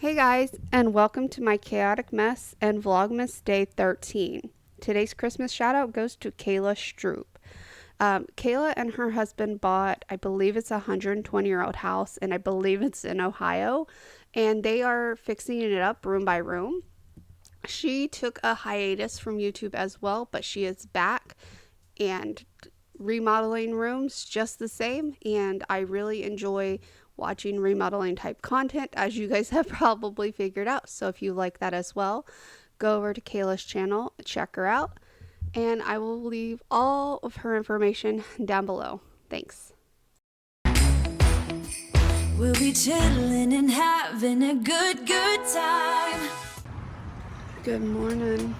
Hey guys, and welcome to my chaotic mess and Vlogmas day 13. Today's Christmas shout out goes to Kayla Stroop. Kayla and her husband bought, I believe it's a 120-year-old house, and I believe it's in Ohio, and they are fixing it up room by room. She took a hiatus from YouTube as well, but she is back and remodeling rooms just the same, and I really enjoy watching remodeling type content, as you guys have probably figured out. So if you like that as well, go over to Kayla's channel, check her out, and I will leave all of her information down below. Thanks. We'll be chilling and having a good time. Good morning.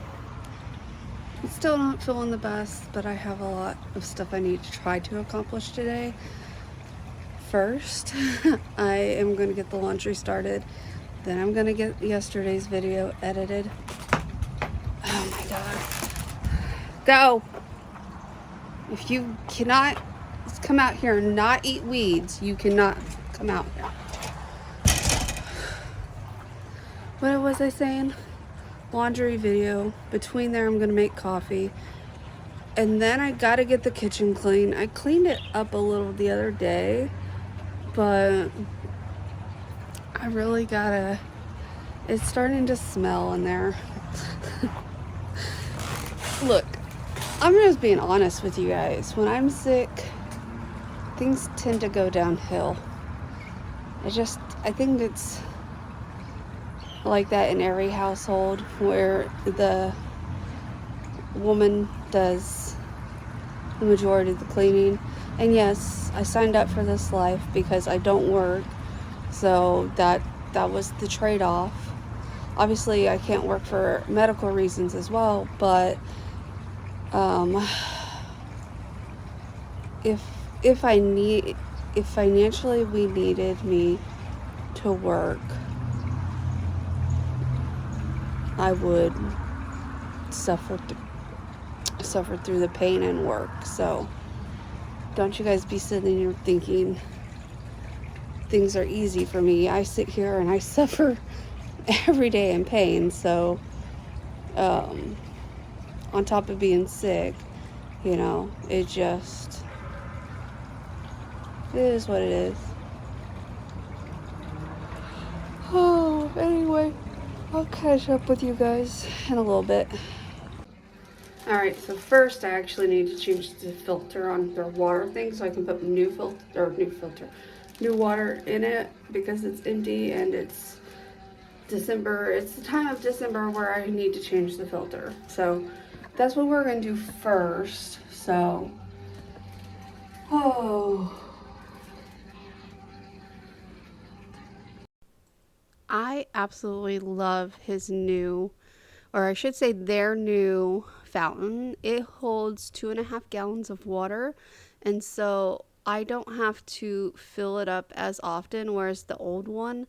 I'm still not feeling the best, but I have a lot of stuff I need to try to accomplish today. First, I am going to get the laundry started. Then I'm going to get yesterday's video edited. Oh my god. Go! If you cannot come out here and not eat weeds, you cannot come out here. What was I saying? Laundry video. Between there, I'm going to make coffee. And then I got to get the kitchen clean. I cleaned it up a little the other day, but I really gotta, it's starting to smell in there. Look, I'm just being honest with you guys. When I'm sick, things tend to go downhill. I think it's like that in every household where the woman does the majority of the cleaning. And yes, I signed up for this life because I don't work, so that was the trade-off. Obviously I can't work for medical reasons as well, but if financially we needed me to work, I would suffer through the pain and work. So don't you guys be sitting here thinking things are easy for me. I sit here and I suffer every day in pain. So on top of being sick, you know, it is what it is. Oh, anyway, I'll catch up with you guys in a little bit. Alright, so first I actually need to change the filter on their water thing so I can put new water in it, because it's empty and it's December. It's the time of December where I need to change the filter. So that's what we're going to do first. So, I absolutely love his new, or I should say their new fountain. It holds 2.5 gallons of water, and so I don't have to fill it up as often, whereas the old one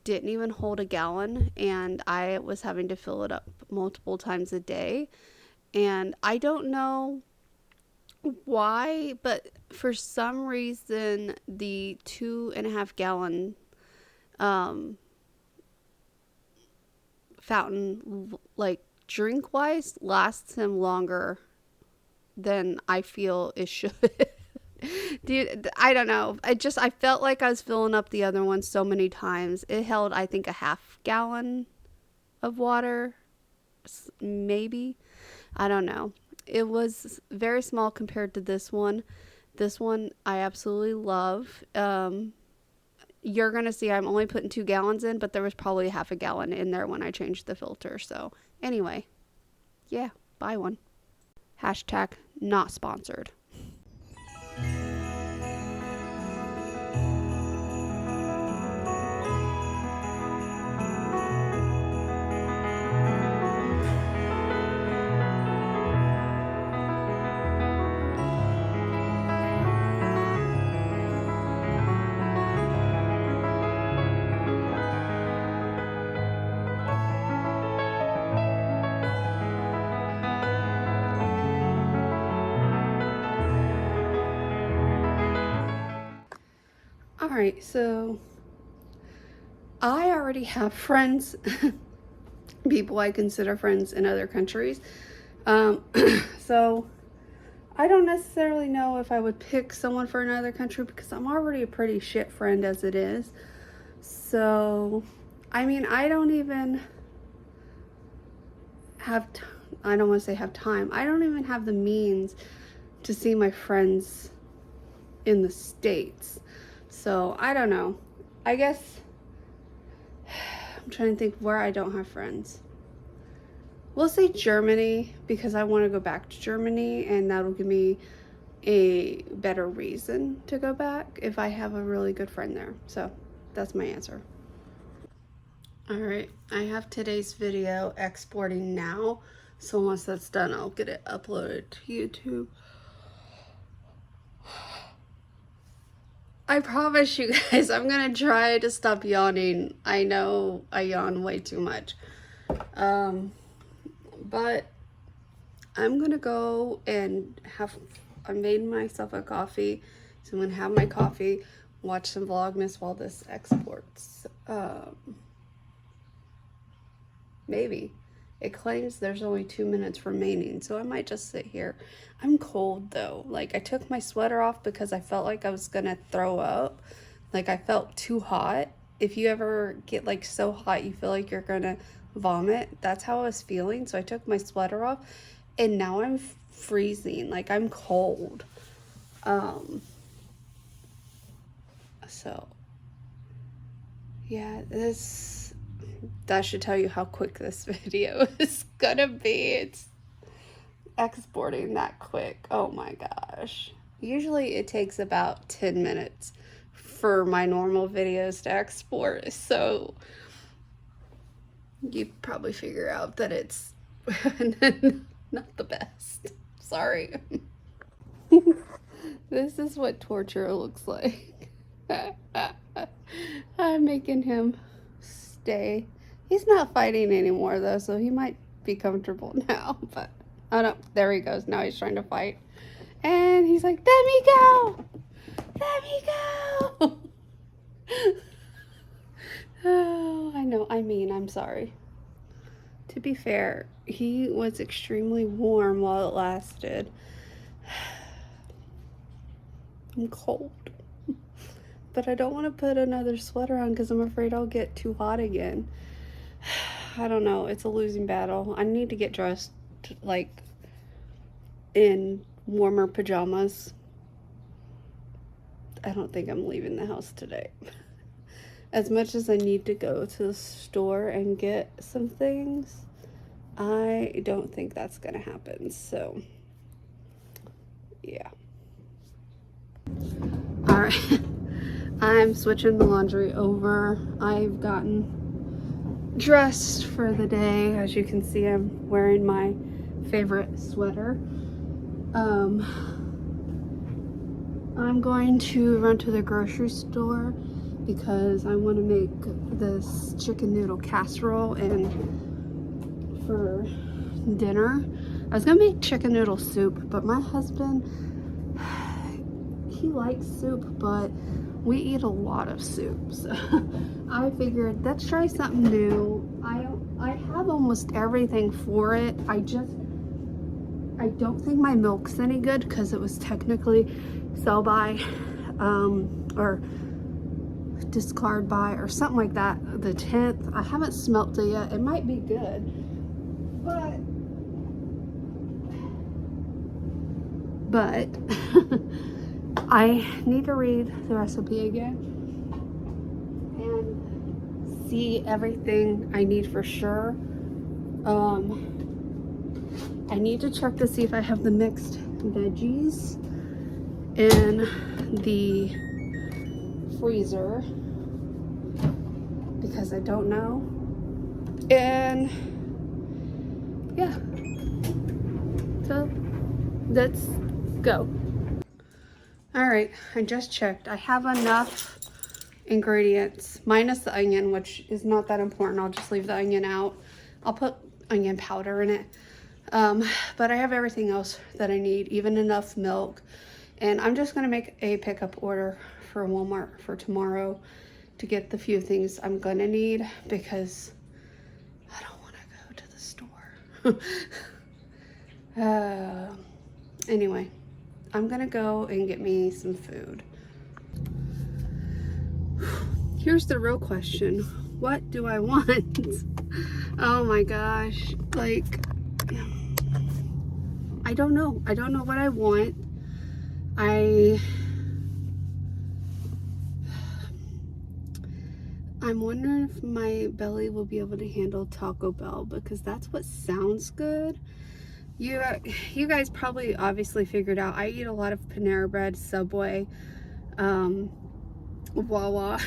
didn't even hold a gallon, and I was having to fill it up multiple times a day. And I don't know why, but for some reason the 2.5 gallon fountain, like drink wise, lasts him longer than I feel it should. Dude, I don't know. I felt like I was filling up the other one so many times. It held, I think, a half gallon of water, maybe. I don't know. It was very small compared to this one. This one I absolutely love. You're going to see I'm only putting 2 gallons in, but there was probably half a gallon in there when I changed the filter. So anyway, yeah, buy one. Hashtag not sponsored. All right, so I already have friends, people I consider friends in other countries. Um, so I don't necessarily know if I would pick someone for another country because I'm already a pretty shit friend as it is. So, I mean, I don't even have, I don't want to say have time. I don't even have the means to see my friends in the States. So, I don't know. I guess I'm trying to think where I don't have friends. We'll say Germany because I want to go back to Germany and that'll give me a better reason to go back if I have a really good friend there. So that's my answer. All right, I have today's video exporting now. So once that's done, I'll get it uploaded to YouTube. I promise you guys, I'm gonna try to stop yawning. I know I yawn way too much. But I'm gonna go and I made myself a coffee, so I'm gonna have my coffee, watch some Vlogmas while this exports. Maybe. It claims there's only 2 minutes remaining, so I might just sit here. I'm cold though. Like, I took my sweater off because I felt like I was gonna throw up. Like, I felt too hot. If you ever get like so hot you feel like you're gonna vomit, that's how I was feeling. So I took my sweater off and now I'm freezing. Like, I'm cold. So yeah, that should tell you how quick this video is gonna be. It's exporting that quick. Oh my gosh. Usually it takes about 10 minutes for my normal videos to export, so you probably figure out that it's not the best. Sorry. This is what torture looks like. I'm making him stay. He's not fighting anymore though, so he might be comfortable now, but oh no, there he goes. Now he's trying to fight. And he's like, let me go! Let me go! Oh, I know, I'm sorry. To be fair, he was extremely warm while it lasted. I'm cold. But I don't want to put another sweater on because I'm afraid I'll get too hot again. I don't know. It's a losing battle. I need to get dressed like in warmer pajamas. I don't think I'm leaving the house today. As much as I need to go to the store and get some things, I don't think that's gonna happen. So yeah. All right. I'm switching the laundry over. I've gotten dressed for the day. As you can see, I'm wearing my favorite sweater. I'm going to run to the grocery store because I want to make this chicken noodle casserole and for dinner. I was gonna make chicken noodle soup, but my husband, he likes soup, but we eat a lot of soup, so I figured let's try something new. I have almost everything for it. I don't think my milk's any good because it was technically sell by or discard by or something like that, the 10th. I haven't smelt it yet. It might be good, but I need to read the recipe again and see everything I need for sure. I need to check to see if I have the mixed veggies in the freezer because I don't know. And yeah, so let's go. All right, I just checked. I have enough ingredients minus the onion, which is not that important. I'll just leave the onion out. I'll put onion powder in it. But I have everything else that I need, even enough milk. And I'm just gonna make a pickup order for Walmart for tomorrow to get the few things I'm gonna need because I don't want to go to the store. Anyway, I'm gonna go and get me some food. Here's the real question. What do I want? Oh my gosh. Like, I don't know. I don't know what I want. I'm wondering if my belly will be able to handle Taco Bell because that's what sounds good. You guys probably obviously figured out I eat a lot of Panera Bread, Subway, Wawa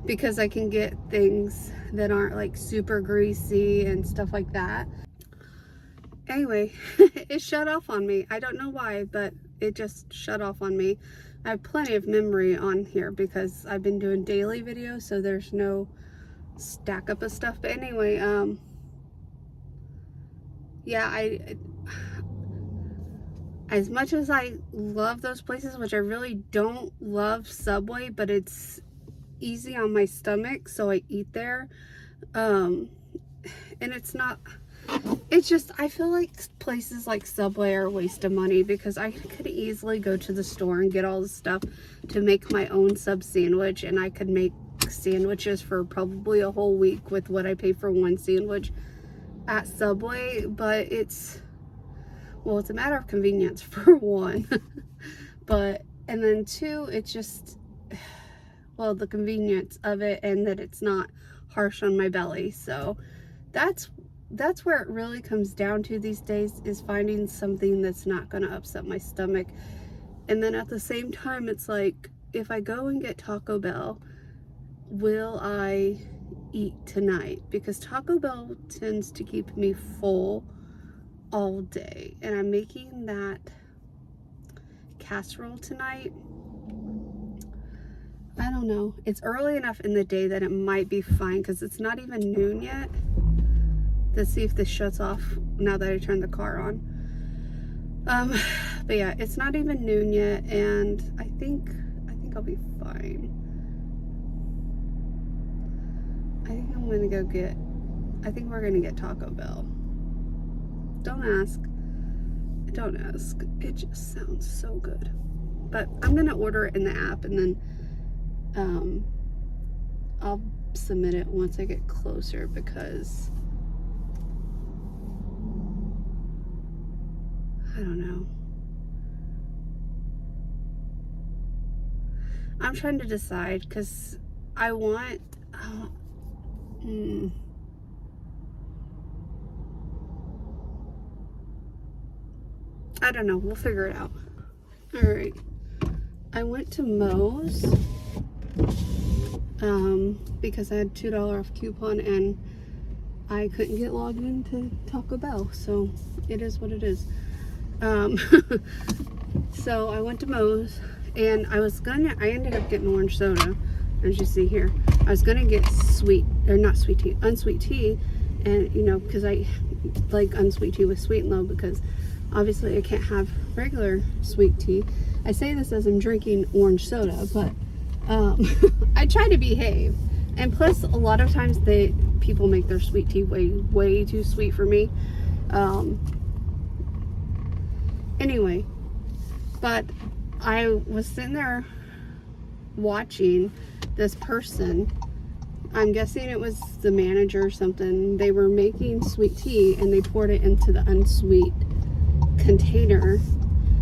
because I can get things that aren't like super greasy and stuff like that. Anyway, it shut off on me. I don't know why, but it just shut off on me. I have plenty of memory on here because I've been doing daily videos, so there's no stack up of stuff. But anyway, yeah, as much as I love those places, which I really don't love Subway, but it's easy on my stomach, so I eat there. And it's just, I feel like places like Subway are a waste of money because I could easily go to the store and get all the stuff to make my own sub sandwich, and I could make sandwiches for probably a whole week with what I pay for one sandwich at Subway. But it's a matter of convenience for one. And then two, it's just, well, the convenience of it and that it's not harsh on my belly. So that's where it really comes down to these days, is finding something that's not going to upset my stomach. And then at the same time, it's like, if I go and get Taco Bell, will I eat tonight? Because Taco Bell tends to keep me full all day. And I'm making that casserole tonight. I don't know. It's early enough in the day that it might be fine because it's not even noon yet. Let's see if this shuts off now that I turned the car on. But yeah, it's not even noon yet, and I think I'll be fine. I think we're gonna get Taco Bell. Don't ask. It just sounds so good. But I'm gonna order it in the app, and then I'll submit it once I get closer because I don't know. I'm trying to decide because I want I don't know. We'll figure it out. All right. I went to Moe's because I had $2 off coupon and I couldn't get logged into Taco Bell, so it is what it is. So I went to Moe's and I ended up getting orange soda, as you see here. I was gonna get unsweet tea, and you know, because I like unsweet tea with sweet and low, because obviously I can't have regular sweet tea. I say this as I'm drinking orange soda, but I try to behave. And plus, a lot of times people make their sweet tea way too sweet for me. Anyway, but I was sitting there watching this person. I'm guessing it was the manager or something. They were making sweet tea and they poured it into the unsweet container.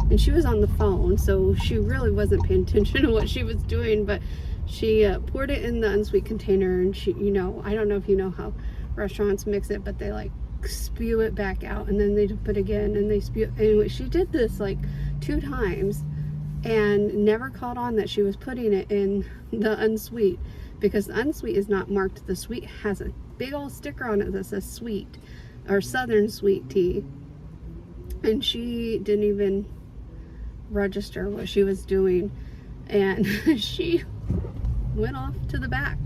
And she was on the phone, so she really wasn't paying attention to what she was doing, but she poured it in the unsweet container, and she, you know, I don't know if you know how restaurants mix it, but they like spew it back out and then they put it again and they spew. Anyway, she did this like 2 times and never caught on that she was putting it in the unsweet, because the unsweet is not marked. The sweet has a big old sticker on it that says sweet or southern sweet tea, and she didn't even register what she was doing, and she went off to the back.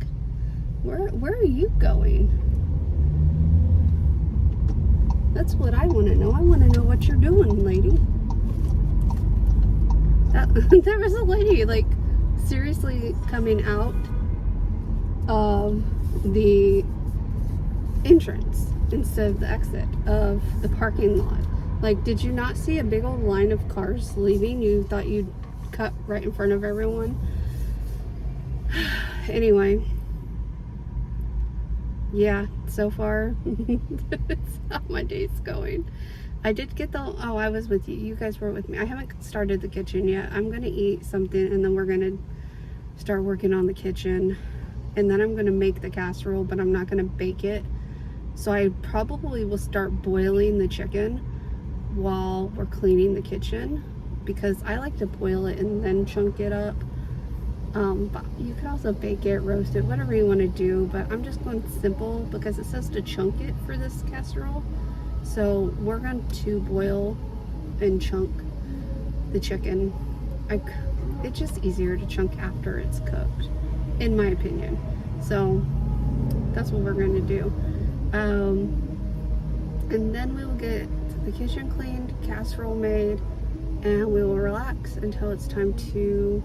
Where are you going? That's what I want to know. I want to know what you're doing, lady. There was a lady like seriously coming out of the entrance instead of the exit of the parking lot. Like, did you not see a big old line of cars leaving? You thought you'd cut right in front of everyone? Anyway, yeah, so far, it's how my day's going. I did get oh, I was with you. You guys were with me. I haven't started the kitchen yet. I'm going to eat something and then we're going to start working on the kitchen. And then I'm going to make the casserole, but I'm not going to bake it. So I probably will start boiling the chicken while we're cleaning the kitchen, because I like to boil it and then chunk it up. But you could also bake it, roast it, whatever you want to do, but I'm just going simple because it says to chunk it for this casserole. So we're going to boil and chunk the chicken. It's just easier to chunk after it's cooked, in my opinion. So that's what we're going to do. And then we will get the kitchen cleaned, casserole made, and we will relax until it's time to,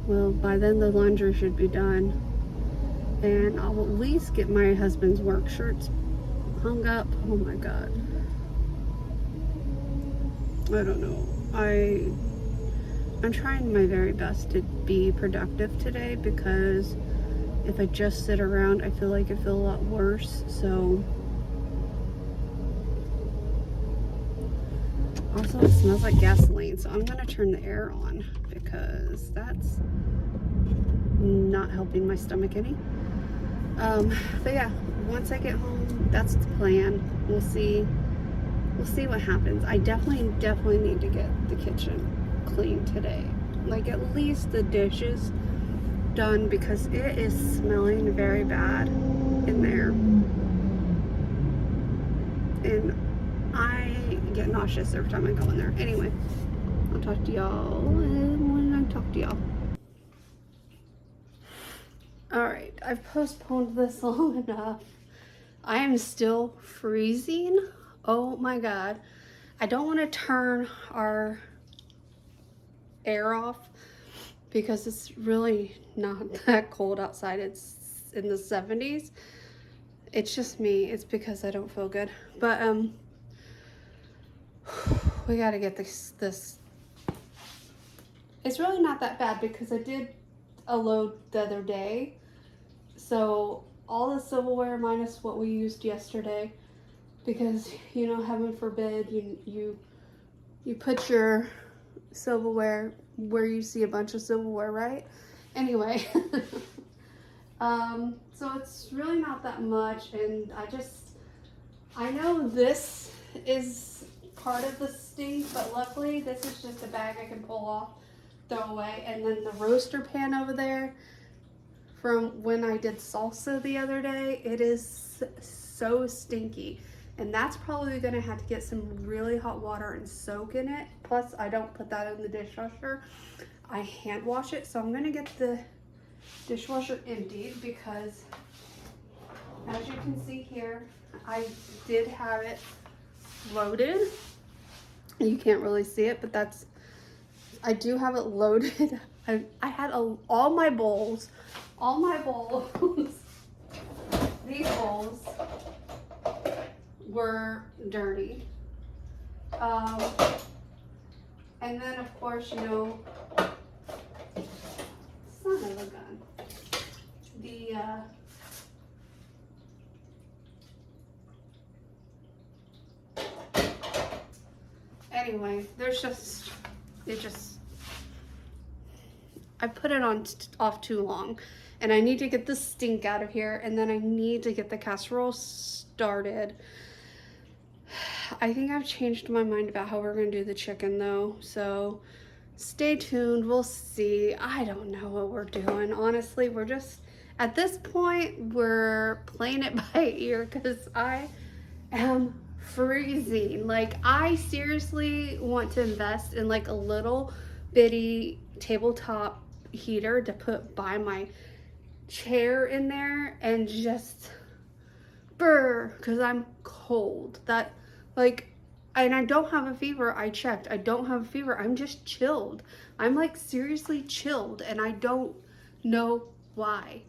well, by then the laundry should be done. And I'll at least get my husband's work shirts hung up. Oh my God. I don't know. I'm trying my very best to be productive today, because if I just sit around, I feel like I feel a lot worse. So also, it smells like gasoline, so I'm gonna turn the air on because that's not helping my stomach any. But yeah, once I get home, that's the plan. We'll see what happens. I definitely need to get the kitchen clean today. Like, at least the dishes done, because it is smelling very bad in there. And I get nauseous every time I go in there. Anyway, I'll talk to y'all when I talk to y'all. Alright, I've postponed this long enough. I am still freezing. Oh my God. I don't want to turn our air off because it's really not that cold outside. It's in the 70s. It's just me. It's because I don't feel good. But we gotta get this. It's really not that bad because I did a load the other day. So all the silverware minus what we used yesterday, because, you know, heaven forbid you put your silverware where you see a bunch of silverware, right? Anyway, so it's really not that much, and I know this is part of the stink, but luckily this is just a bag I can pull off, throw away. And then the roaster pan over there, from when I did salsa the other day, it is so stinky. And that's probably gonna have to get some really hot water and soak in it. Plus, I don't put that in the dishwasher. I hand wash it. So I'm gonna get the dishwasher emptied, because as you can see here, I did have it loaded. You can't really see it, but I do have it loaded. I had all my bowls, these bowls were dirty. And then of course, you know, son of a gun, anyway, I put it on off too long, and I need to get the stink out of here, and then I need to get the casserole started. I think I've changed my mind about how we're gonna do the chicken though, so stay tuned. We'll see. I don't know what we're doing. Honestly, we're just, at this point, we're playing it by ear, because I am freezing. Like, I seriously want to invest in like a little bitty tabletop heater to put by my chair in there and just burr, because I'm cold. And I don't have a fever. I checked. I don't have a fever. I'm just chilled. I'm like seriously chilled, and I don't know why.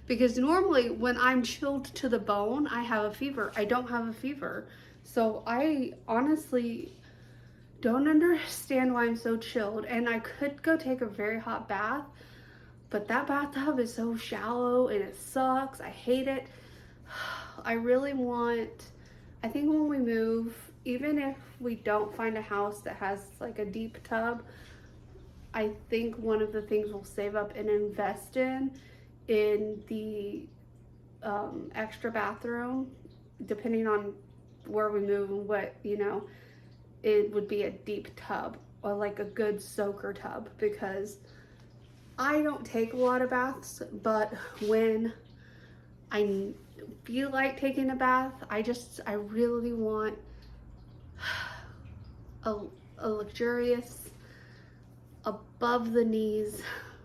because normally when I'm chilled to the bone, I have a fever. I don't have a fever. So I honestly don't understand why I'm so chilled. And I could go take a very hot bath, but that bathtub is so shallow and it sucks. I hate it. I really want, I think when we move, even if we don't find a house that has like a deep tub, I think one of the things we'll save up and invest in the extra bathroom, depending on where we move and what, it would be a deep tub or like a good soaker tub, because I don't take a lot of baths, but when I feel like taking a bath, I really want a, a luxurious, above the knees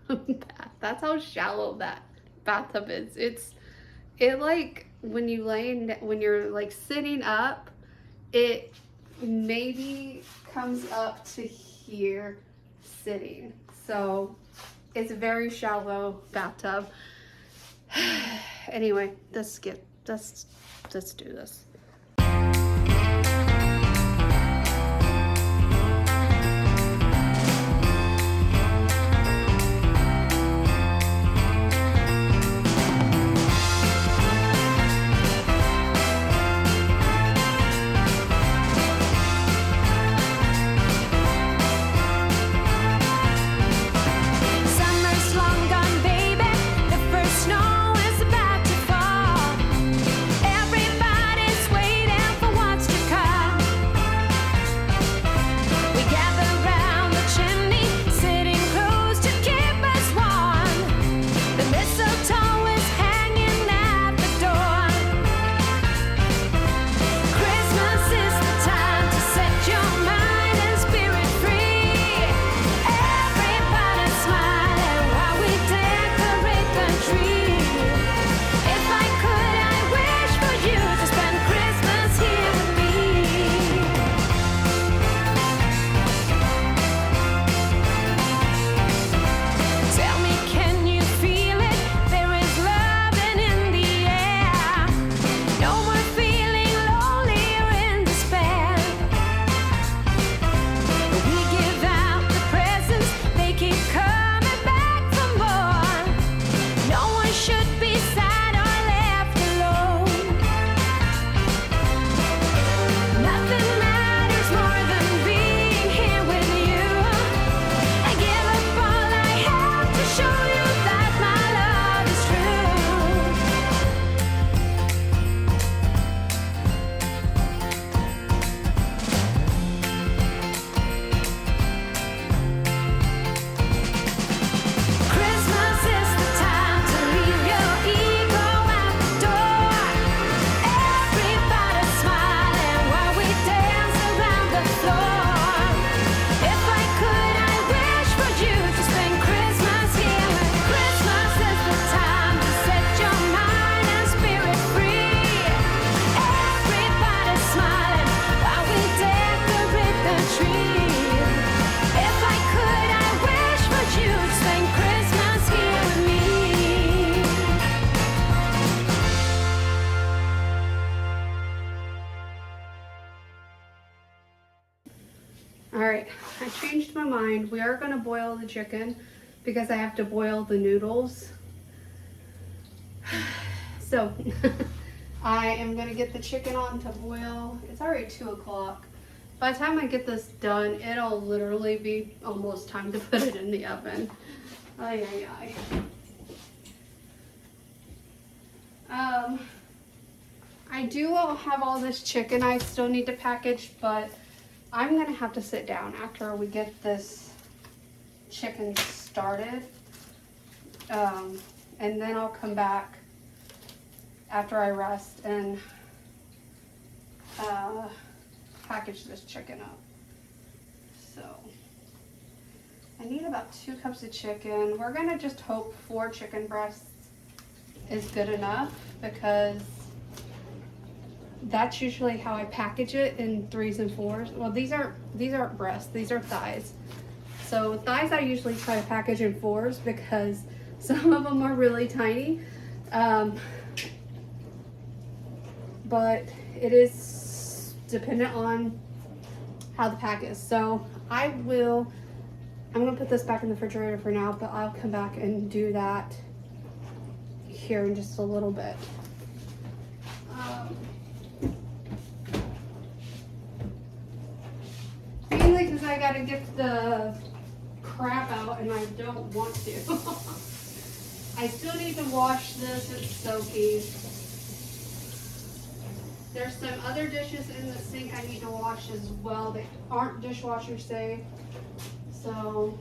bath. That's how shallow that bathtub is. It like when you're like sitting up, it maybe comes up to here sitting. So it's a very shallow bathtub. Anyway, let's do this. Summer's long gone, baby. The first snow is about to fall. Everybody's waiting for what's to come. We gather round the chimney, sitting close to keep us warm. The mistletoe is hanging at the door. Christmas is the time to set your mind and spirit free. Everybody smiling while we decorate the tree. If I could, I wish for you to spend Christmas here with me. Tell me, can you feel it? There is loving in the air. No more feeling lonely or in despair. We give out the presents, they keep coming back for more. No one should be sad or left alone. Nothing matters more than being here with you. I give up all I have to show you that my love is true. Christmas is the time to leave your ego at the door. Everybody smiling while we dance around the floor. If I could, I wish for you to spend Christmas here. Christmas is the time to set your mind and spirit free. Everybody smiling while we decorate the tree. If I could, I wish for you to spend Christmas here with me. All right, I changed my mind. We are gonna boil the chicken because I have to boil the noodles. So I am gonna get the chicken on to boil. It's already 2 o'clock. By the time I get this done, it'll literally be almost time to put it in the oven. Ay, ay, ay. I do have all this chicken I still need to package, but I'm gonna have to sit down after we get this chicken started. And then I'll come back after I rest and package this chicken up. So I need about 2 cups of chicken. We're gonna just hope 4 chicken breasts is good enough, because that's usually how I package it, in 3s and 4s. Well, these aren't breasts, these are thighs. So thighs I usually try to package in 4s because some of them are really tiny. Um, but it is dependent on how the pack is. So I'm gonna put this back in the refrigerator for now, but I'll come back and do that here in just a little bit. Mainly because I gotta get the crap out and I don't want to. I still need to wash this, it's soaky. There's some other dishes in the sink I need to wash as well that aren't dishwasher safe. So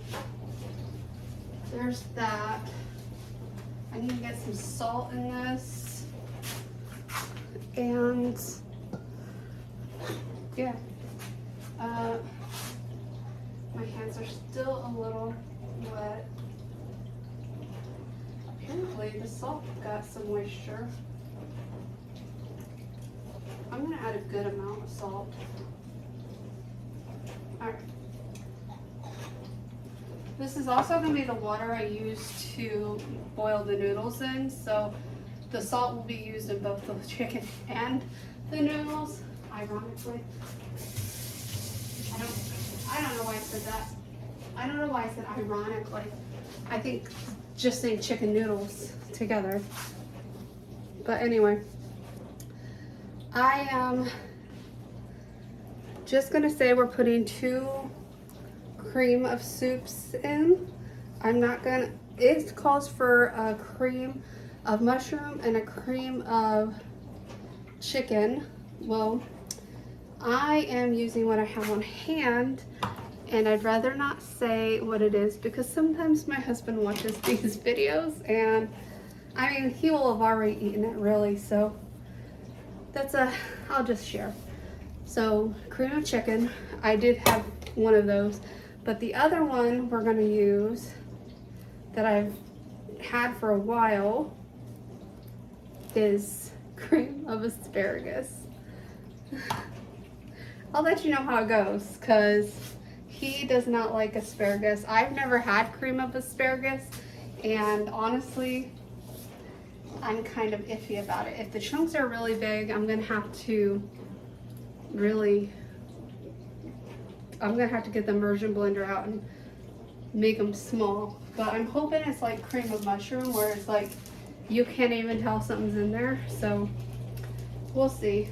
there's that. I need to get some salt in this. And yeah. My hands are still a little wet. Apparently the salt got some moisture. I'm gonna add a good amount of salt. Alright. This is also gonna be the water I use to boil the noodles in, so the salt will be used in both the chicken and the noodles, ironically. I don't know why I said that. I don't know why I said ironically. I think just saying chicken noodles together. But anyway, I am just gonna say we're putting 2 cream of soups in. It calls for a cream of mushroom and a cream of chicken. Well, I am using what I have on hand, and I'd rather not say what it is because sometimes my husband watches these videos and I mean, he will have already eaten it really, so I'll just share. So cream of chicken, I did have one of those, but the other one we're gonna use that I've had for a while is cream of asparagus. I'll let you know how it goes because he does not like asparagus. I've never had cream of asparagus, and honestly, I'm kind of iffy about it. If the chunks are really big, I'm gonna have to get the immersion blender out and make them small. But I'm hoping it's like cream of mushroom where it's like you can't even tell something's in there. So we'll see.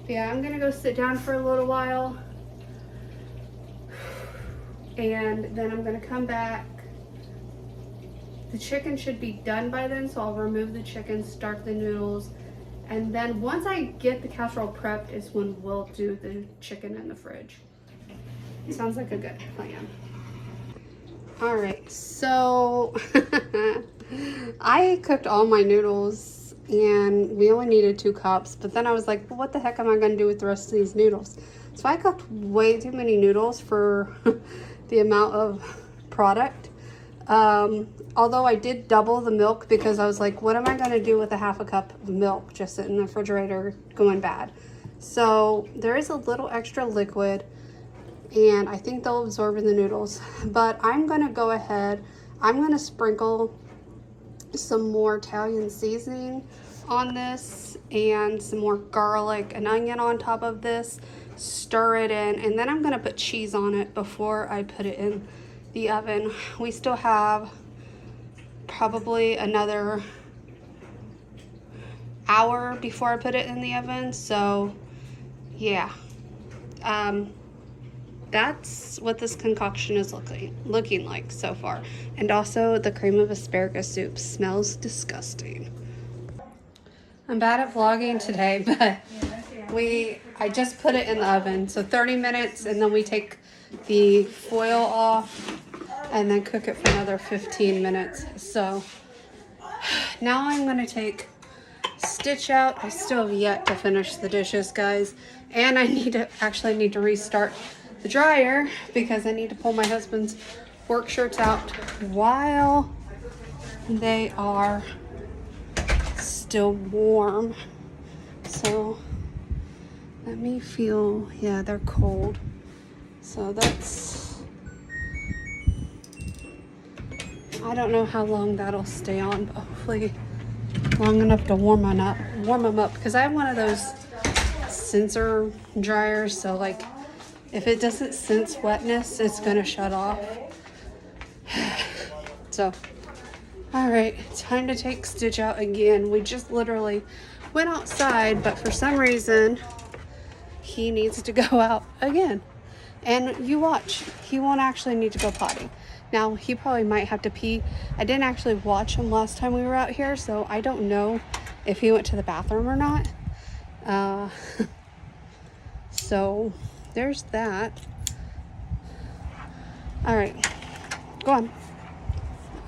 Yeah, I'm gonna go sit down for a little while and then I'm gonna come back. The chicken should be done by then, so I'll remove the chicken, start the noodles, and then once I get the casserole prepped is when we'll do the chicken in the fridge. Sounds like a good plan. All right, so I cooked all my noodles and we only needed 2 cups, but then I was like, well, what the heck am I gonna do with the rest of these noodles? So I cooked way too many noodles for the amount of product. Although I did double the milk because I was like, what am I gonna do with a half a cup of milk just sitting in the refrigerator going bad? So there is a little extra liquid and I think they'll absorb in the noodles, but I'm gonna go ahead, I'm gonna sprinkle some more Italian seasoning on this and some more garlic and onion on top of this, stir it in, and then I'm gonna put cheese on it before I put it in the oven. We still have probably another hour before I put it in the oven, so yeah. That's what this concoction is looking like so far. And also the cream of asparagus soup smells disgusting. I'm bad at vlogging today, but I just put it in the oven. So 30 minutes and then we take the foil off and then cook it for another 15 minutes. So now I'm gonna take Stitch out. I still have yet to finish the dishes, guys. And I need to restart the dryer because I need to pull my husband's work shirts out while they are still warm. So let me feel, yeah, they're cold. So I don't know how long that'll stay on, but hopefully long enough to warm them up because I have one of those sensor dryers, so like if it doesn't sense wetness, it's gonna shut off. So, all right, time to take Stitch out again. We just literally went outside, but for some reason he needs to go out again. And you watch, he won't actually need to go potty. Now, he probably might have to pee. I didn't actually watch him last time we were out here, so I don't know if he went to the bathroom or not. So there's that. All right, go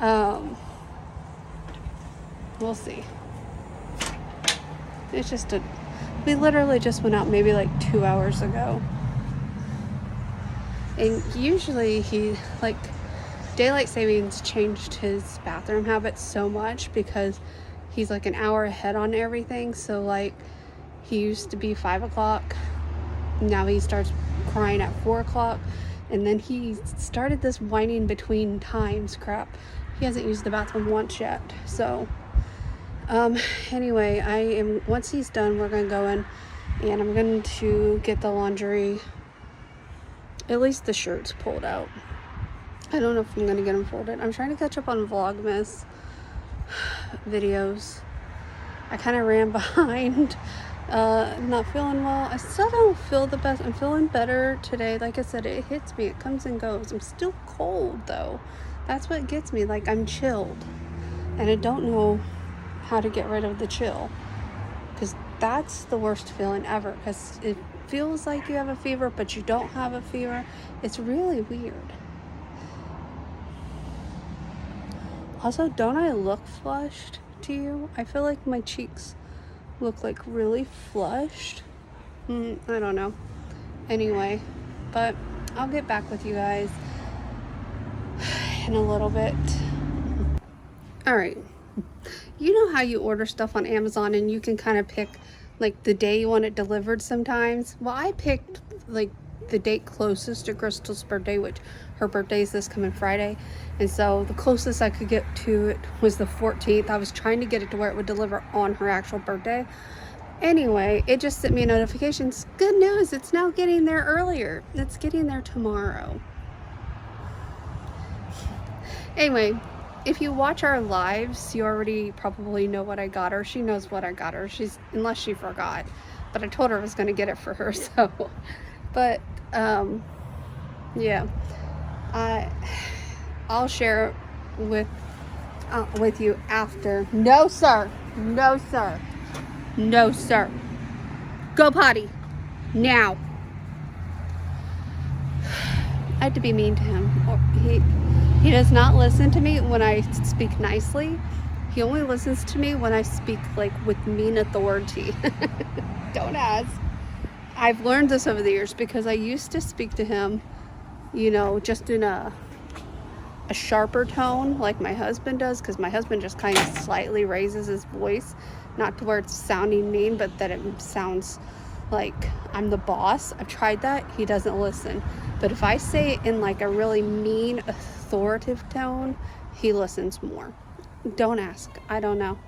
on. We'll see. It's just we literally just went out maybe like 2 hours ago. And usually he, like, daylight savings changed his bathroom habits so much because he's like an hour ahead on everything. So like he used to be 5 o'clock. Now he starts crying at 4 o'clock. And then he started this whining between times crap. He hasn't used the bathroom once yet. So anyway, once he's done, we're going to go in and I'm going to get the laundry, at least the shirts, pulled out. I don't know if I'm going to get them folded. I'm trying to catch up on Vlogmas videos. I kind of ran behind, not feeling well. I still don't feel the best. I'm feeling better today. Like I said, it hits me. It comes and goes. I'm still cold, though. That's what gets me. Like, I'm chilled. And I don't know how to get rid of the chill. Because that's the worst feeling ever. Because it feels like you have a fever, but you don't have a fever. It's really weird. Also, don't I look flushed to you? I feel like my cheeks look like really flushed. I don't know. Anyway, but I'll get back with you guys in a little bit. All right. You know how you order stuff on Amazon and you can kind of pick like the day you want it delivered sometimes? Well, I picked like the date closest to Crystal's birthday, which her birthday is this coming Friday. And so the closest I could get to it was the 14th. I was trying to get it to where it would deliver on her actual birthday. Anyway, it just sent me a notification. Good news, it's now getting there earlier. It's getting there tomorrow. Anyway, if you watch our lives, you already probably know what I got her. She knows what I got her. Unless she forgot. But I told her I was going to get it for her, so. But, yeah. I'll share it with you after. No, sir. No, sir. No, sir. Go potty. Now. I had to be mean to him. He does not listen to me when I speak nicely. He only listens to me when I speak like with mean authority. Don't ask. I've learned this over the years because I used to speak to him, you know, just in a sharper tone like my husband does, because my husband just kind of slightly raises his voice, not to where it's sounding mean, but that it sounds like I'm the boss. I've tried that. He doesn't listen. But if I say it in like a really mean, authoritative tone, he listens more. Don't ask. I don't know.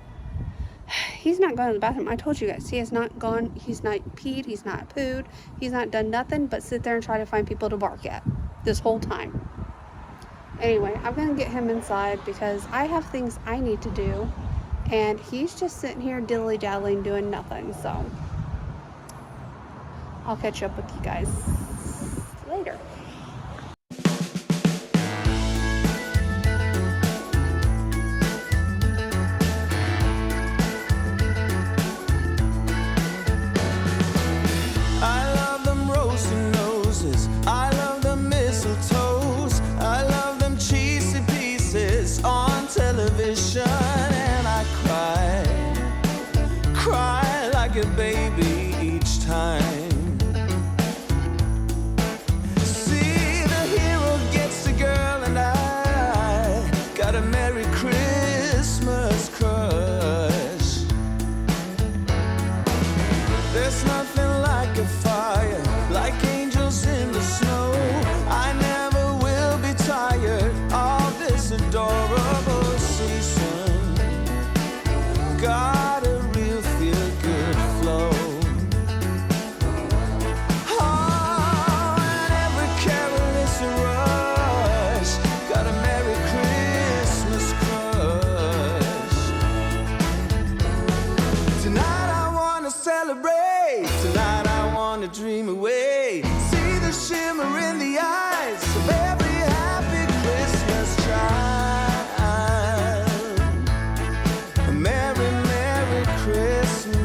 He's not going to the bathroom. I told you guys, he has not gone. He's not peed. He's not pooed. He's not done nothing but sit there and try to find people to bark at this whole time. Anyway, I'm going to get him inside because I have things I need to do. And he's just sitting here dilly-dallying doing nothing. So I'll catch up with you guys later. I love them rosy noses. I love the mistletoes. I love them cheesy pieces on television. And I cry like a baby each time. See, the hero gets the girl, and I got a Merry Christmas crush. There's nothing like a fire, like angels in the snow. I never will be tired of this adorable season. got a real feel-good flow. Oh, and every carol is a rush. Got a Merry Christmas crush. Tonight I wanna celebrate. Tonight I wanna dream away. See the shimmer in the eyes of every happy Christmas child. A Merry, Merry Christmas.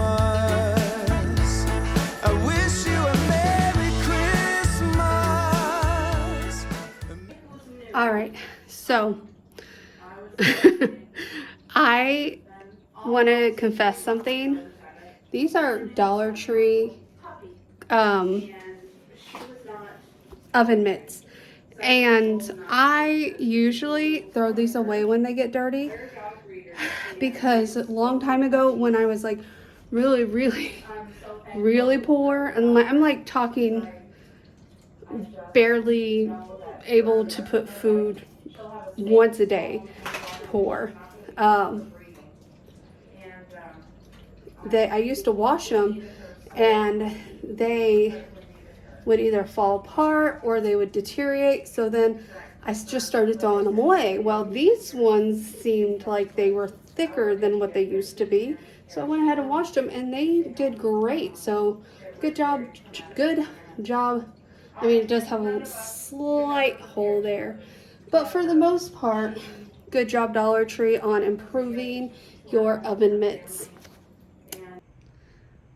I wish you a Merry Christmas. All right, so I want to confess something. These are Dollar Tree oven mitts, and I usually throw these away when they get dirty because a long time ago when I was like really, really, really poor, and I'm like talking barely able to put food once a day, poor. I used to wash them, and they would either fall apart or they would deteriorate. So then I just started throwing them away. Well, these ones seemed like they were thicker than what they used to be. So I went ahead and washed them, and they did great. So good job, good job. I mean, it does have a slight hole there, but for the most part, good job Dollar Tree on improving your oven mitts.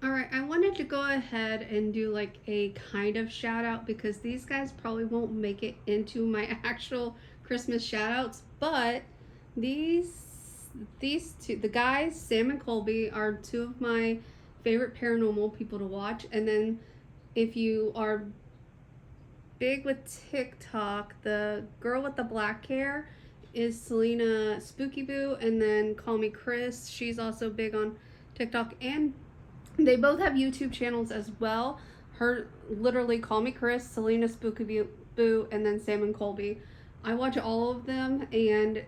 All right, I wanted to go ahead and do like a kind of shout out because these guys probably won't make it into my actual Christmas shout outs, but these two, the guys, Sam and Colby, are two of my favorite paranormal people to watch. And then if you are big with TikTok, the girl with the black hair is Selena Spooky Boo, and then Call Me Chris, she's also big on TikTok, and they both have YouTube channels as well. Her literally Call Me Chris, Selena Spooky Boo, and then Sam and Colby. I watch all of them, and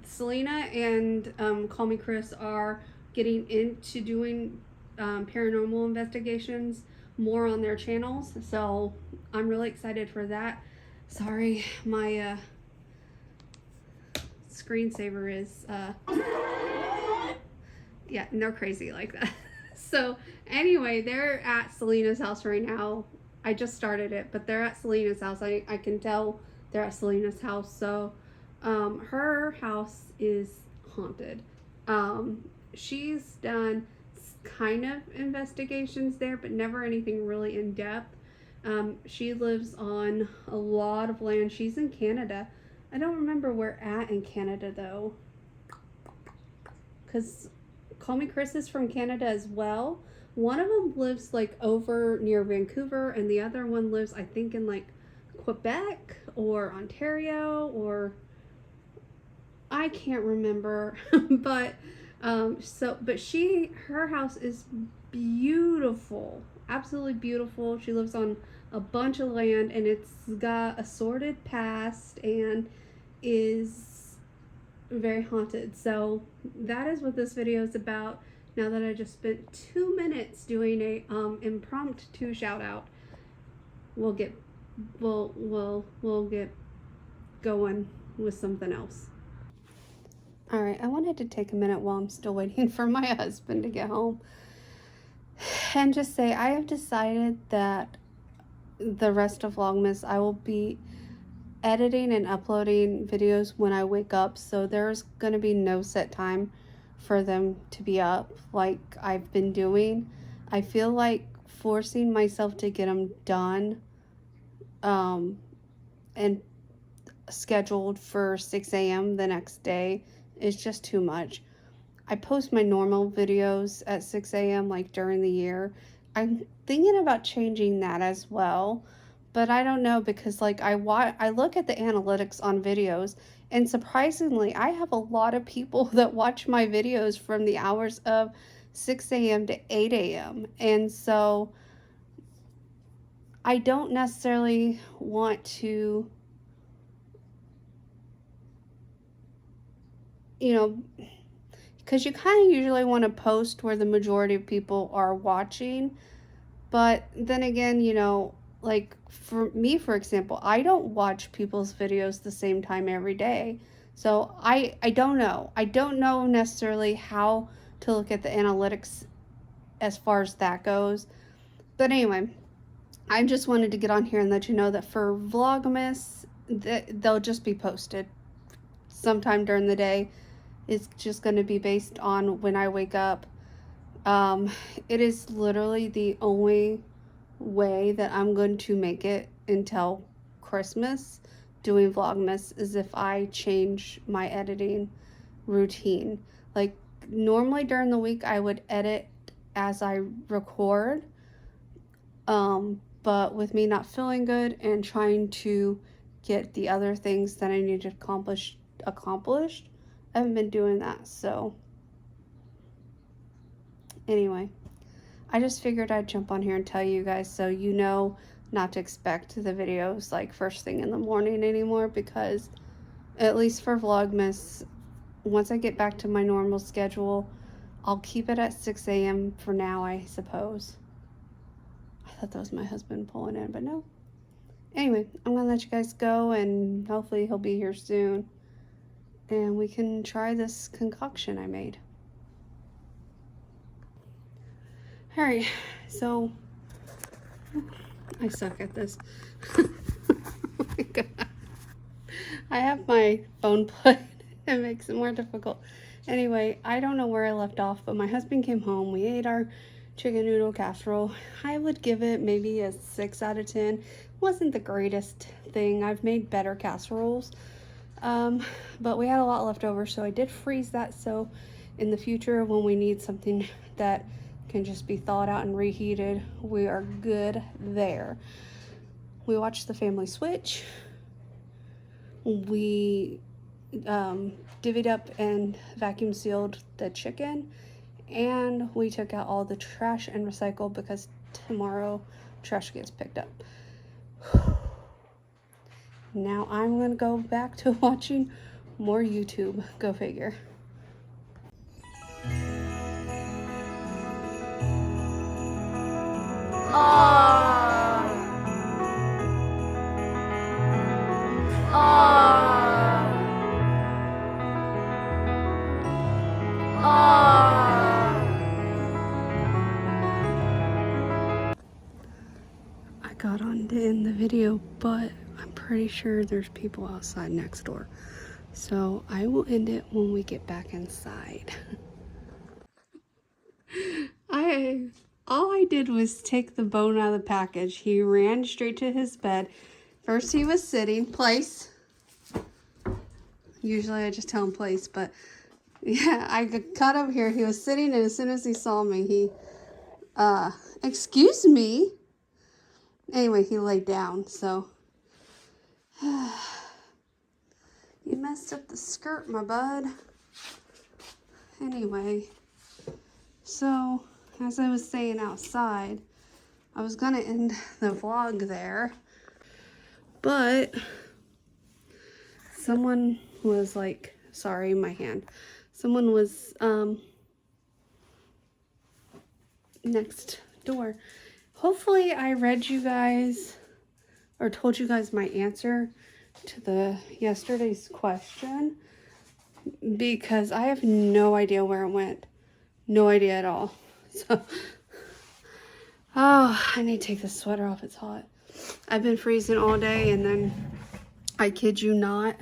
Selena and Call Me Chris are getting into doing paranormal investigations more on their channels, so I'm really excited for that. Sorry, my screensaver is yeah, and they're crazy like that. So anyway, they're at Selena's house right now. I just started it, but they're at Selena's house. I can tell they're at Selena's house. So her house is haunted. She's done kind of investigations there, but never anything really in depth. She lives on a lot of land. She's in Canada. I don't remember where at in Canada though, because Call Me Chris is from Canada as well. One of them lives like over near Vancouver, and the other one lives, I think, in like Quebec or Ontario, or I can't remember. But her house is beautiful, absolutely beautiful. She lives on a bunch of land, and it's got a sordid past and is very haunted. So that is what this video is about. Now that I just spent 2 minutes doing a impromptu shout out, we'll get going with something else. All right, I wanted to take a minute while I'm still waiting for my husband to get home and just say I have decided that the rest of Vlogmas I will be editing and uploading videos when I wake up, so there's gonna be no set time for them to be up like I've been doing. I feel like forcing myself to get them done and scheduled for 6 a.m. the next day is just too much. I post my normal videos at 6 a.m. like during the year. I'm thinking about changing that as well, but I don't know, because like I look at the analytics on videos, and surprisingly I have a lot of people that watch my videos from the hours of 6 a.m. to 8 a.m. and so I don't necessarily want to, because you kind of usually want to post where the majority of people are watching. But then again, you know, like for me, for example, I don't watch people's videos the same time every day. So I don't know. I don't know necessarily how to look at the analytics as far as that goes. But anyway, I just wanted to get on here and let you know that for Vlogmas, they'll just be posted sometime during the day. It's just going to be based on when I wake up. It is literally the only way that I'm going to make it until Christmas doing Vlogmas is if I change my editing routine. Like normally during the week I would edit as I record. But with me not feeling good and trying to get the other things that I need to accomplished, I haven't been doing that. So anyway, I just figured I'd jump on here and tell you guys so you know not to expect the videos like first thing in the morning anymore, because at least for Vlogmas, once I get back to my normal schedule, I'll keep it at 6 a.m. for now, I suppose. I thought that was my husband pulling in, but no. Anyway, I'm going to let you guys go, and hopefully he'll be here soon. And we can try this concoction I made. Alright, so I suck at this. Oh my god. I have my phone plugged. It makes it more difficult. Anyway, I don't know where I left off, but my husband came home. We ate our chicken noodle casserole. I would give it maybe a 6 out of 10. Wasn't the greatest thing. I've made better casseroles. But we had a lot left over, so I did freeze that, so in the future when we need something that can just be thawed out and reheated, we are good there. We watched The Family Switch. We divvied up and vacuum sealed the chicken, and we took out all the trash and recycled because tomorrow trash gets picked up. Now I'm gonna go back to watching more YouTube. Go figure. I got on to end the video, but I'm pretty sure there's people outside next door. So I will end it when we get back inside. All I did was take the bone out of the package. He ran straight to his bed. First he was sitting, place. Usually I just tell him place, but yeah, I got over here. He was sitting, and as soon as he saw me, he, excuse me. Anyway, he laid down, so. You messed up the skirt, my bud. Anyway, so as I was saying outside, I was gonna end the vlog there, but someone was like, sorry, my hand. Someone was next door. Hopefully I read you guys or told you guys my answer to the yesterday's question, because I have no idea where it went. No idea at all. So, oh, I need to take this sweater off. It's hot. I've been freezing all day, and then I kid you not,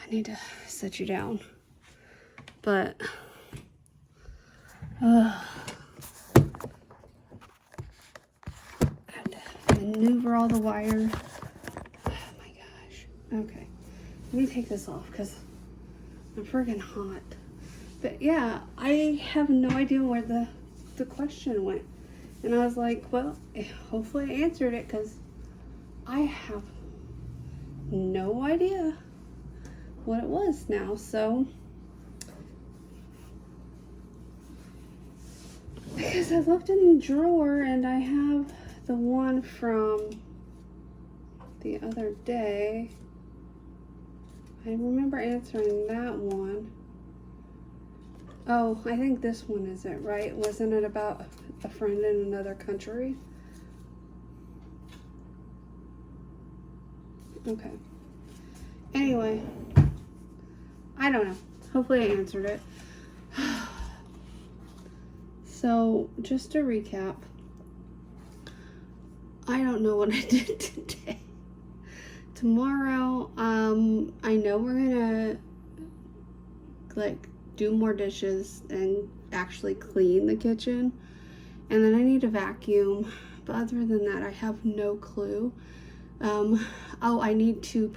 I need to set you down. But, I have to maneuver all the wires. Oh my gosh. Okay. Let me take this off because I'm friggin' hot. But yeah, I have no idea where the question went. And I was like, well, hopefully I answered it, because I have no idea what it was now. So, because I looked in the drawer and I have the one from the other day. I remember answering that one. Oh, I think this one is it, right? Wasn't it about a friend in another country? Okay. Anyway, I don't know. Hopefully I answered it. So, just to recap, I don't know what I did today. Tomorrow, I know we're gonna like do more dishes and actually clean the kitchen, and then I need to vacuum, but other than that I have no clue. Oh, I need to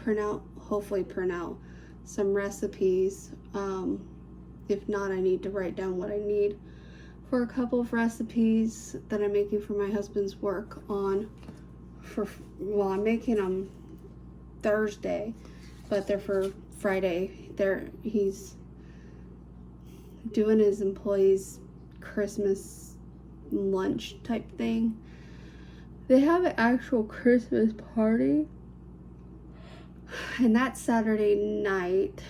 hopefully print out some recipes. If not, I need to write down what I need for a couple of recipes that I'm making for my husband's work I'm making them Thursday, but they're for Friday. He's doing his employees Christmas lunch type thing. They have an actual Christmas party, and that's Saturday night.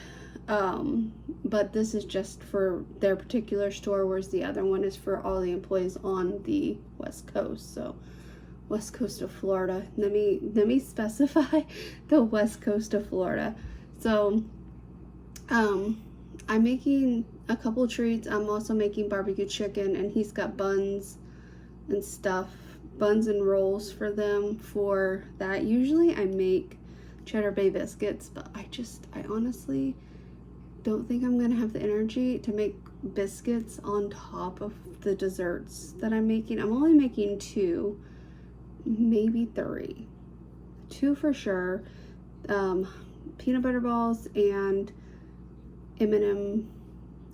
But this is just for their particular store, whereas the other one is for all the employees on the West Coast. So, West Coast of Florida. Let me specify the West Coast of Florida. So, I'm making a couple treats. I'm also making barbecue chicken, and he's got buns and stuff, buns and rolls for them for that. Usually I make Cheddar Bay biscuits, but I honestly don't think I'm gonna have the energy to make biscuits on top of the desserts that I'm making. I'm only making 2, maybe 3. 2 for sure. Peanut butter balls and M&M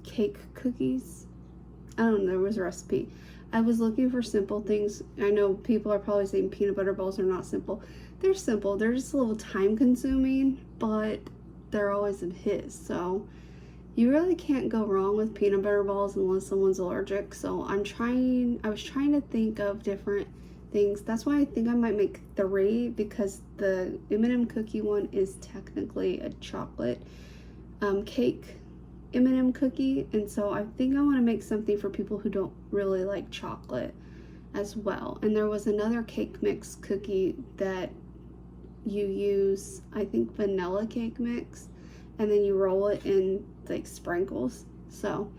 cake cookies. I don't know, there was a recipe. I was looking for simple things. I know people are probably saying peanut butter balls are not simple. They're simple. They're just a little time consuming, but they're always a hit. So you really can't go wrong with peanut butter balls unless someone's allergic. So I was trying to think of different things. That's why I think I might make 3, because the M&M cookie one is technically a chocolate cake M&M cookie, and so I think I want to make something for people who don't really like chocolate as well. And there was another cake mix cookie that you use, I think vanilla cake mix, and then you roll it in like sprinkles. So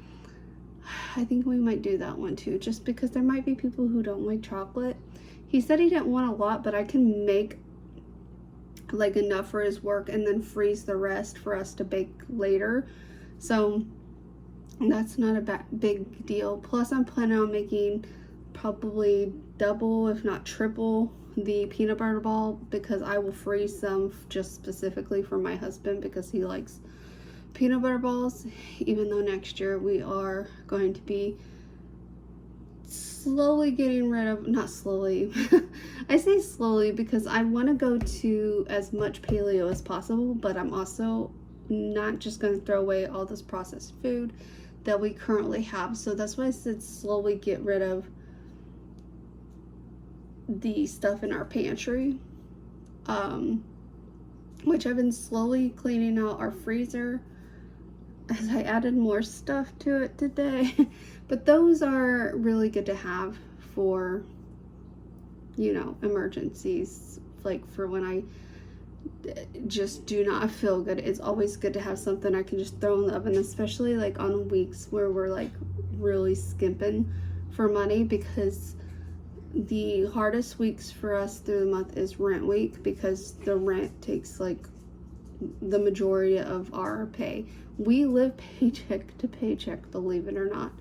I think we might do that one too, just because there might be people who don't like chocolate. He said he didn't want a lot, but I can make like enough for his work and then freeze the rest for us to bake later. So that's not a big deal. Plus I'm planning on making probably double if not triple the peanut butter ball, because I will freeze some just specifically for my husband because he likes peanut butter balls, even though next year we are going to be slowly getting rid of, not slowly, I say slowly because I want to go to as much paleo as possible, but I'm also not just going to throw away all this processed food that we currently have. So that's why I said slowly get rid of the stuff in our pantry, which I've been slowly cleaning out our freezer as I added more stuff to it today. But those are really good to have for, you know, emergencies, like for when I just do not feel good. It's always good to have something I can just throw in the oven, especially like on weeks where we're like really skimping for money, because the hardest weeks for us through the month is rent week, because the rent takes like the majority of our pay. We live paycheck to paycheck, believe it or not.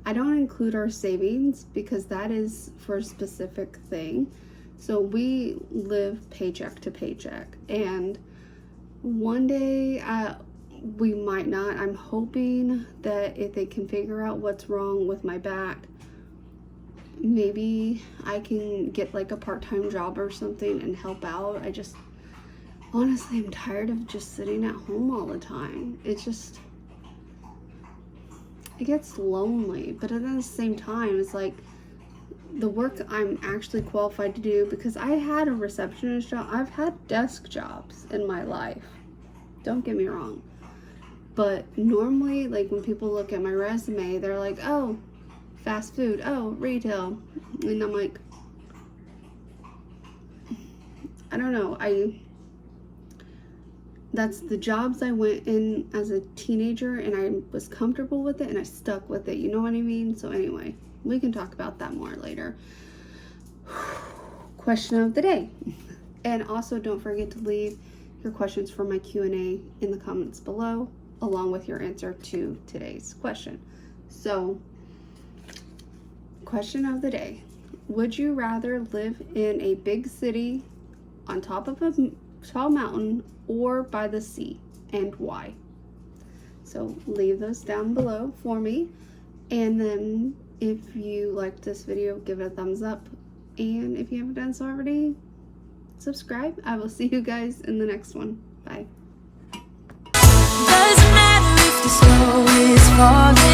I don't include our savings because that is for a specific thing. So we live paycheck to paycheck, and one day we might not. I'm hoping that if they can figure out what's wrong with my back, maybe I can get like a part-time job or something and help out. Honestly, I'm tired of just sitting at home all the time. It gets lonely, but at the same time, it's like the work I'm actually qualified to do, because I had a receptionist job. I've had desk jobs in my life. Don't get me wrong. But normally, like when people look at my resume, they're like, oh, fast food, oh, retail. And I'm like, I don't know. That's the jobs I went in as a teenager, and I was comfortable with it, and I stuck with it. You know what I mean? So anyway, we can talk about that more later. Question of the day. And also don't forget to leave your questions for my Q&A in the comments below, along with your answer to today's question. So, question of the day. Would you rather live in a big city on top of a tall mountain or by the sea, and why? So leave those down below for me. And then if you liked this video, give it a thumbs up. And if you haven't done so already, subscribe. I will see you guys in the next one. Bye. Doesn't matter if the snow is falling.